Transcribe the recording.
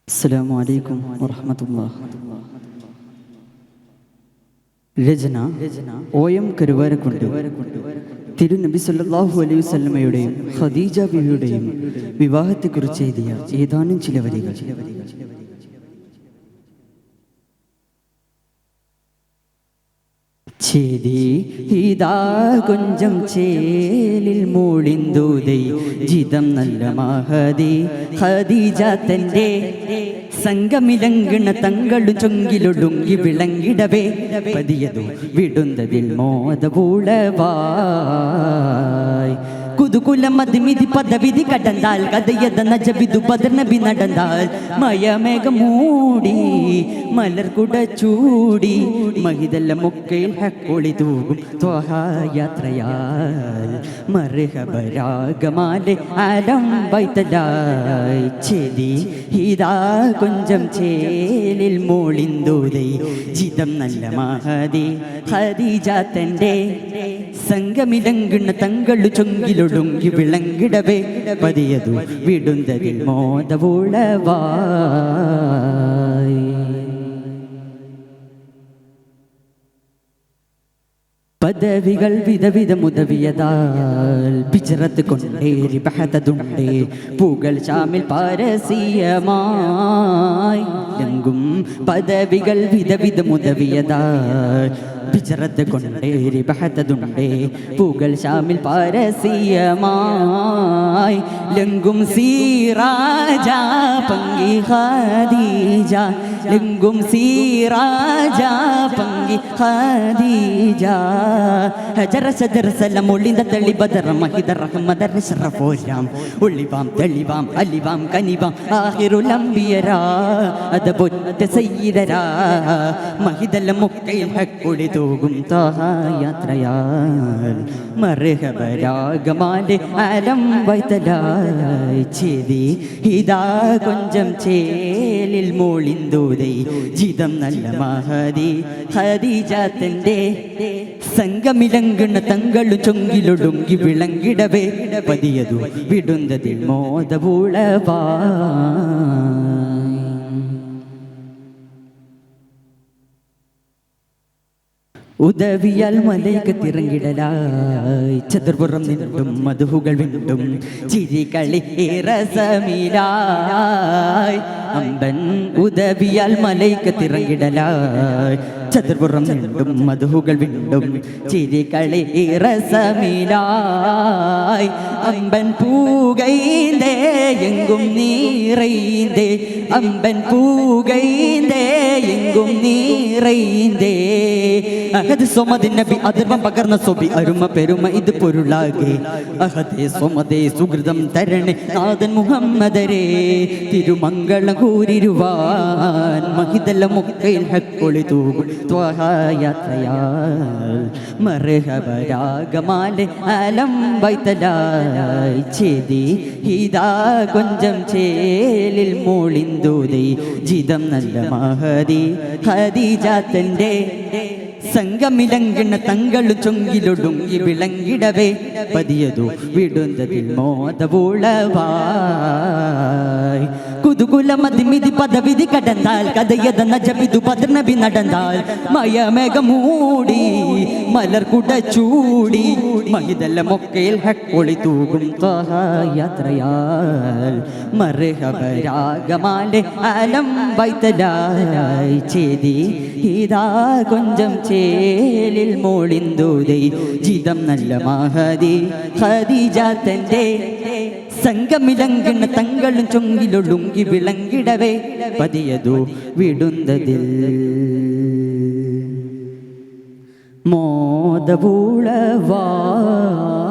അസ്സലാമു അലൈക്കും വറഹ്മത്തുള്ളാഹി. രചന OM കരുവാരക്കുണ്ട്. തിരുനബി സല്ലല്ലാഹു അലൈഹി വസല്ലമയുടെയും ഖദീജ ബിവിയുടെയും വിവാഹത്തെക്കുറിച്ച് എഴുതിയ ഏതാനും ചില വരികൾ. ചേരി ഇതാ കൊഞ്ചം ചേലിൽ മൂളിന്തൂതൈ ജിതം നല്ല മഹദി ഖദീജ തന്റെ സംഗമിലങ്കണ തങ്ങളു ചൊങ്കിലൊടുങ്ങി വിളങ്ങിടവേ പതിയതു വിടുന്നതിൽ മോദപൂളവായി കുതുകുലം മതിമിതി പദവിധി കടന്താൽ കഥയത നജബിദു ബദർ നബി നടന്താൽ മയമേഘം മൂടി മലർകുട ചൂടി മഹിതല്ല മുക്കയിൽ ഹക്കൊളി തൂകും യാത്രയാൽ മർഹബരാഗമാലെ ആലം വൈത്തലായി ചെതി ഇതാ കൊഞ്ചം ചേലിൽ മോളിന്തൂതൈ ജിതം നല്ല മഹദി ഖദീജ തന്റെ സംഗമിലങ്കണ തങ്ങളു ചൊങ്കിലൊടുങ്ങി വിളങ്ങിടവേ പതിയതു വിടുന്നതിൽ മോദപൂളവായി പദവികൾ വിധവിധ മുതവിയതാൽ ബിജറത്ത് കൊണ്ടേരി ബഹദുണ്ടേ പൂകൾ ശാമിൽ പാരസീയമായി ലംഘും പദവികൾ വിധവിധ മുതവിയതാൽ ബിജറത്ത് കൊണ്ടേരി ബഹദുണ്ടേ പൂകൾ ശാമിൽ പാരസീയമായി ലംഘും സീറാജ പങ്കി ഖദീജ ലംഘും സീറാജ പങ്കി ഖദീജ ഹജറ ശജറ സലം ഒളിന്ത തെളി ബദർ മഹിദ റഹ്മദർ ശറഫോരാം ഒളിവാം തെളിവാം അലിവാം കനിവാം ആഖിറുൽ അംബിയരാ അദബുത്ത സയ്യിദരാ മഹിദല മുക്കയിൽ ഹക്കൊളി തൂകും താഹ യാത്രയാൽ മർഹബരാഗമാലെ ആലം വൈതലായി ചേതി ഇതാ കൊഞ്ചം ചേലിൽ മോളിന്തൂതൈ ജിതം നല്ല മഹദി ഖദീജ തന്റെ സംഗമിലങ്കണ തങ്ങളു ചൊങ്കിലൊടുങ്ങി വിളങ്ങിടവേ പതിയതു വിടുന്നതിൽ മോദപൂളവായി ഉദവിയാൽ മലൈക്കത്തിറങ്ങിടലായി ചതുർപുറം നിന്നും മധുഹുകൾ വീണ്ടും ചിരികളി രസമിലായി അമ്പൻ ഉദവിയാൽ മലൈക്കത്തിറങ്ങിടലായി ചതുർപുറം നിന്നും മധുഹുകൾ വീണ്ടും ചിരികളി രസമിലായി അമ്പൻ പൂകൈന്തേ എങ്കും നീറൈന്തേ അമ്പൻ പൂകൈന്തേ എങ്കും നീറൈന്തേ അഹദ് സൊമദ് നബി അതിർവം പകർന്ന സൊബി അരുമ പെരുമ ഇത് പൊരുളാകെ അഹദേ സൊമദേ സുഹൃതം തരണേ നാഥൻ മുഹമ്മദരേ തിരുമംഗളം കൂരിരുവാൻ മഹിതല മുക്കയിൽ ഹക്കൊളി തൂകും ത്വഹ യാത്രയാൽ മർഹബരാഗമാലെ ആലം വൈതലായി ചേതി ഇതാ കൊഞ്ചം ചേലിൽ മോളിന്തൂതൈ ജിതം നല്ല മഹദി ഖദീജ തന്റെ സംഗമിലങ്കണ തങ്ങളു ചൊങ്കിലൊടുങ്ങി വിളങ്ങിടവേ പതിയതു വിടുന്നതിൽ മോദപൂളവായി കുതുകുല മതിമിതി പദവിധി കടന്താൽ കഥയത നജബിദു ബദർ നബി നടന്താൽ മയമേഘം മൂടി മലർകുട ചൂടി മഹിതല്ല മൊക്കയിൽ ഹക്കൊളി തൂകും ത്വഹ യാത്രയാൽ മർഹബരാഗമാലെ ആലം വൈതലായി ചേതി ഇതാ കൊഞ്ചം ചേലിൽ മോളിന്തൂതൈ ജിതം നല്ല മഹദി ഖദീജ തന്റെ സംഗമിലങ്കണ തങ്ങളും ചൊങ്കിലൊടുങ്ങി വിളങ്ങിടവേ പതിയതു വിടുന്നതിൽ മോദപൂളവായി.